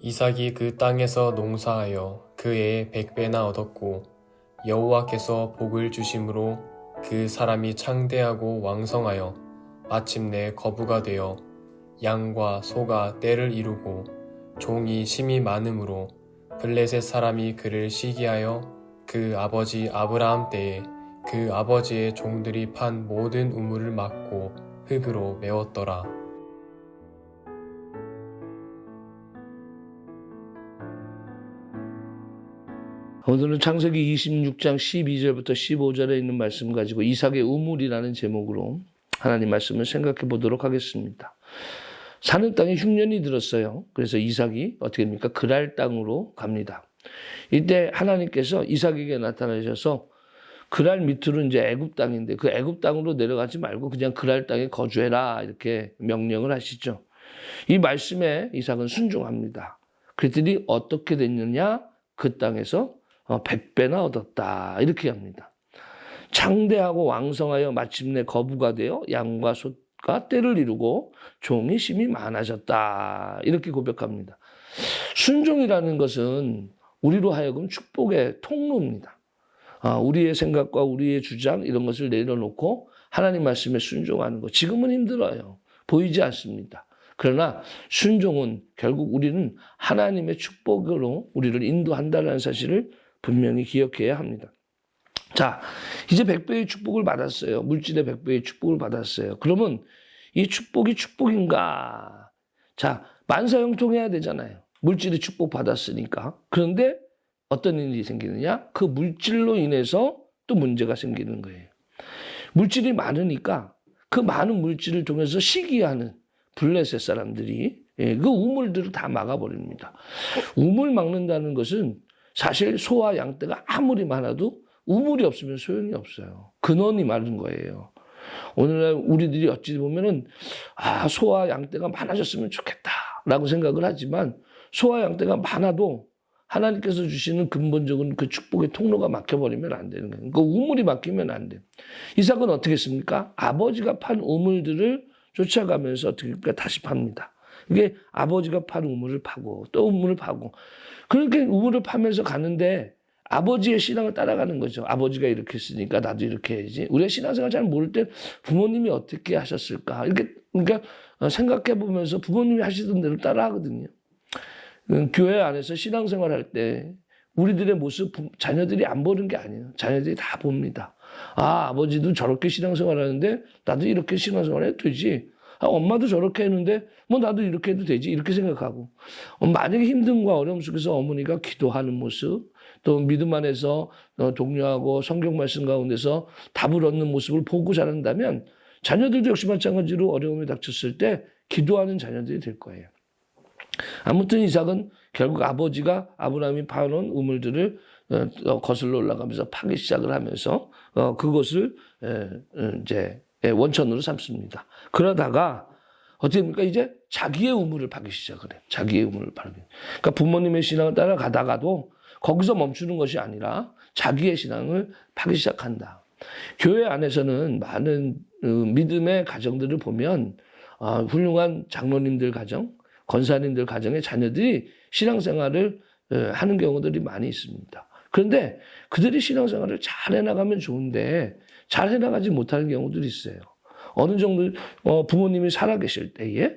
이삭이 그 땅에서 농사하여 그 해에 100배나 얻었고 여호와께서 복을 주심으로 그 사람이 창대하고 왕성하여 마침내 거부가 되어 양과 소가 떼를 이루고 종이 심이 많음으로 블레셋 사람이 그를 시기하여 그 아버지 아브라함 때에 그 아버지의 종들이 판 모든 우물을 막고 흙으로 메웠더라. 오늘은 창세기 26장 12절부터 15절에 있는 말씀 가지고 이삭의 우물이라는 제목으로 하나님 말씀을 생각해 보도록 하겠습니다. 사는 땅에 흉년이 들었어요. 그래서 이삭이 어떻게 됩니까? 그랄 땅으로 갑니다. 이때 하나님께서 이삭에게 나타나셔서 그랄 밑으로 이제 애굽 땅인데 그 애굽 땅으로 내려가지 말고 그냥 그랄 땅에 거주해라 이렇게 명령을 하시죠. 이 말씀에 이삭은 순종합니다. 그랬더니 어떻게 됐느냐? 그 땅에서 100배나 얻었다 이렇게 합니다. 창대하고 왕성하여 마침내 거부가 되어 양과 소가 떼를 이루고 종이 심이 많아졌다 이렇게 고백합니다. 순종이라는 것은 우리로 하여금 축복의 통로입니다. 우리의 생각과 우리의 주장 이런 것을 내려놓고 하나님 말씀에 순종하는 것. 지금은 힘들어요. 보이지 않습니다. 그러나 순종은 결국 우리는 하나님의 축복으로 우리를 인도한다는 사실을 분명히 기억해야 합니다. 자, 이제 100배의 축복을 받았어요. 물질의 100배의 축복을 받았어요. 그러면 이 축복이 축복인가? 자, 만사형통해야 되잖아요. 물질의 축복 받았으니까. 그런데 어떤 일이 생기느냐? 그 물질로 인해서 또 문제가 생기는 거예요. 물질이 많으니까 그 많은 물질을 통해서 시기하는 블레셋 사람들이 그 우물들을 다 막아버립니다. 우물 막는다는 것은 사실 소와 양떼가 아무리 많아도 우물이 없으면 소용이 없어요. 근원이 많은 거예요. 오늘날 우리들이 어찌 보면은 소와 양떼가 많아졌으면 좋겠다라고 생각을 하지만 소와 양떼가 많아도 하나님께서 주시는 근본적인 그 축복의 통로가 막혀버리면 안 되는 거예요. 그 우물이 막히면 안 돼요. 이삭은 어떻게 했습니까? 아버지가 판 우물들을 쫓아가면서 어떻게 할까? 다시 팝니다. 이게 아버지가 판 우물을 파고 또 우물을 파고 그렇게 우물을 파면서 가는데 아버지의 신앙을 따라가는 거죠. 아버지가 이렇게 했으니까 나도 이렇게 해야지. 우리가 신앙생활 잘 모를 때 부모님이 어떻게 하셨을까? 이렇게 그러니까 생각해 보면서 부모님이 하시던 대로 따라하거든요. 교회 안에서 신앙생활 할 때 우리들의 모습 자녀들이 안 보는 게 아니에요. 자녀들이 다 봅니다. 아버지도 저렇게 신앙생활 하는데 나도 이렇게 신앙생활 해도 되지. 엄마도 저렇게 했는데 뭐 나도 이렇게 해도 되지. 이렇게 생각하고. 만약에 힘듦과 어려움 속에서 어머니가 기도하는 모습 또 믿음 안에서 독려하고 성경 말씀 가운데서 답을 얻는 모습을 보고 자란다면 자녀들도 역시 마찬가지로 어려움이 닥쳤을 때 기도하는 자녀들이 될 거예요. 아무튼 이삭은 결국 아버지가 아브라함이 파놓은 우물들을 거슬러 올라가면서 파기 시작을 하면서 그것을 이제 원천으로 삼습니다. 그러다가 어떻게 됩니까? 이제 자기의 우물을 파기 시작을 해요. 자기의 우물을 파기. 그러니까 부모님의 신앙을 따라가다가도 거기서 멈추는 것이 아니라 자기의 신앙을 파기 시작한다. 교회 안에서는 많은 믿음의 가정들을 보면 훌륭한 장로님들 가정, 권사님들 가정의 자녀들이 신앙생활을 하는 경우들이 많이 있습니다. 그런데 그들이 신앙생활을 잘 해나가면 좋은데 잘 해나가지 못하는 경우들이 있어요. 어느 정도 부모님이 살아계실 때에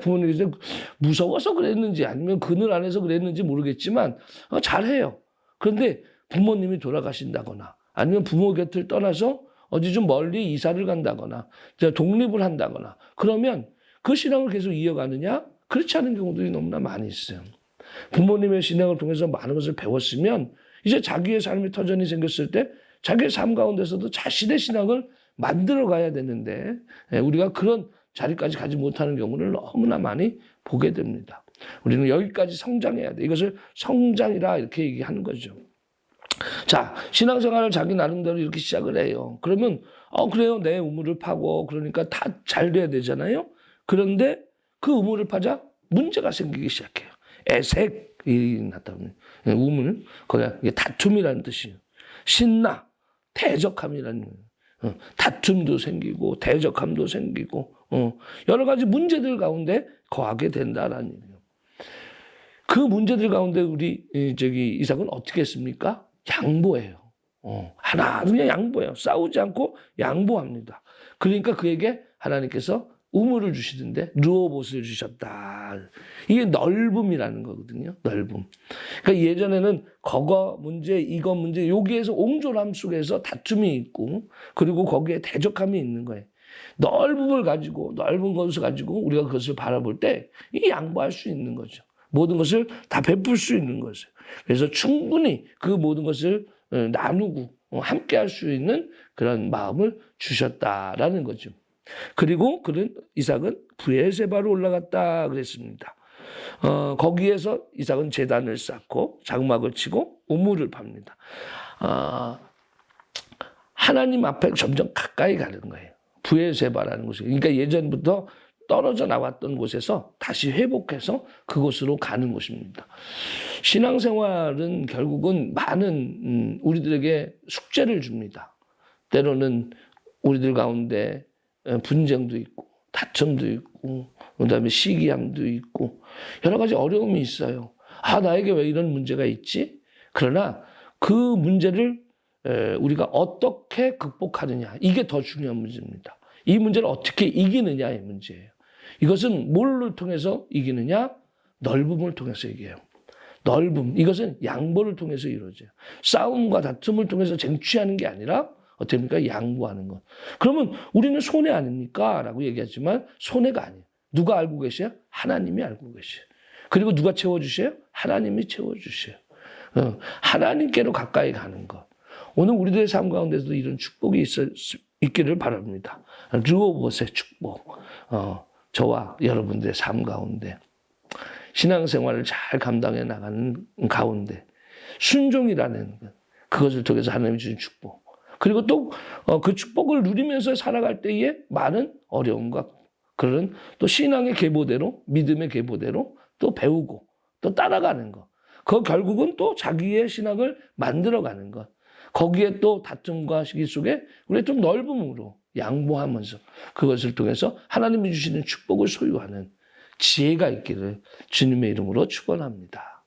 부모님이 무서워서 그랬는지 아니면 그늘 안에서 그랬는지 모르겠지만 잘해요. 그런데 부모님이 돌아가신다거나 아니면 부모 곁을 떠나서 어디 좀 멀리 이사를 간다거나 독립을 한다거나 그러면 그 신앙을 계속 이어가느냐? 그렇지 않은 경우들이 너무나 많이 있어요. 부모님의 신앙을 통해서 많은 것을 배웠으면 이제 자기의 삶의 터전이 생겼을 때 자기의 삶 가운데서도 자신의 신앙을 만들어 가야 되는데 우리가 그런 자리까지 가지 못하는 경우를 너무나 많이 보게 됩니다. 우리는 여기까지 성장해야 돼. 이것을 성장이라 이렇게 얘기하는 거죠. 자, 신앙생활을 자기 나름대로 이렇게 시작을 해요. 그러면 그래요. 내 우물을 파고 그러니까 다 잘 돼야 되잖아요. 그런데 그 우물을 파자 문제가 생기기 시작해요. 애색이 나타나요. 우물, 거기가 다툼이라는 뜻이에요. 신나, 대적함이라는 거예요. 다툼도 생기고 대적함도 생기고 여러 가지 문제들 가운데 거하게 된다라는 얘기예요. 그 문제들 가운데 우리 이삭은 어떻게 했습니까? 양보해요. 하나 그냥 양보해요. 싸우지 않고 양보합니다. 그러니까 그에게 하나님께서 우물을 주시는데 르호봇을 주셨다. 이게 넓음이라는 거거든요. 넓음. 그러니까 예전에는 거거 문제, 이거 문제 여기에서 옹졸함 속에서 다툼이 있고 그리고 거기에 대적함이 있는 거예요. 넓음을 가지고 넓은 것을 가지고 우리가 그것을 바라볼 때 이 양보할 수 있는 거죠. 모든 것을 다 베풀 수 있는 거죠. 그래서 충분히 그 모든 것을 나누고 함께 할 수 있는 그런 마음을 주셨다라는 거죠. 그리고 그는 이삭은 브에세바로 올라갔다 그랬습니다. 거기에서 이삭은 제단을 쌓고 장막을 치고 우물을 팝니다. 하나님 앞에 점점 가까이 가는 거예요. 브에세바라는 곳이. 그러니까 예전부터 떨어져 나왔던 곳에서 다시 회복해서 그곳으로 가는 곳입니다. 신앙생활은 결국은 많은 우리들에게 숙제를 줍니다. 때로는 우리들 가운데 분쟁도 있고 다툼도 있고 그다음에 시기함도 있고 여러 가지 어려움이 있어요. 나에게 왜 이런 문제가 있지? 그러나 그 문제를 우리가 어떻게 극복하느냐 이게 더 중요한 문제입니다. 이 문제를 어떻게 이기느냐의 문제예요. 이것은 뭘를 통해서 이기느냐? 넓음을 통해서 이겨요. 넓음. 이것은 양보를 통해서 이루어져요. 싸움과 다툼을 통해서 쟁취하는 게 아니라 어떻게 합니까? 양보하는 것. 그러면 우리는 손해 아닙니까? 라고 얘기하지만 손해가 아니에요. 누가 알고 계셔요? 하나님이 알고 계셔요. 그리고 누가 채워주셔요? 하나님이 채워주셔요. 하나님께로 가까이 가는 것. 오늘 우리들의 삶 가운데서도 이런 축복이 있기를 바랍니다. 르호봇의 축복. 저와 여러분들의 삶 가운데 신앙생활을 잘 감당해 나가는 가운데 순종이라는 것, 그것을 통해서 하나님이 주신 축복. 그리고 또 그 축복을 누리면서 살아갈 때에 많은 어려움과 그런 또 신앙의 계보대로 믿음의 계보대로 또 배우고 또 따라가는 것. 그 결국은 또 자기의 신앙을 만들어가는 것. 거기에 또 다툼과 시기 속에 우리 좀 넓음으로 양보하면서 그것을 통해서 하나님이 주시는 축복을 소유하는 지혜가 있기를 주님의 이름으로 축원합니다.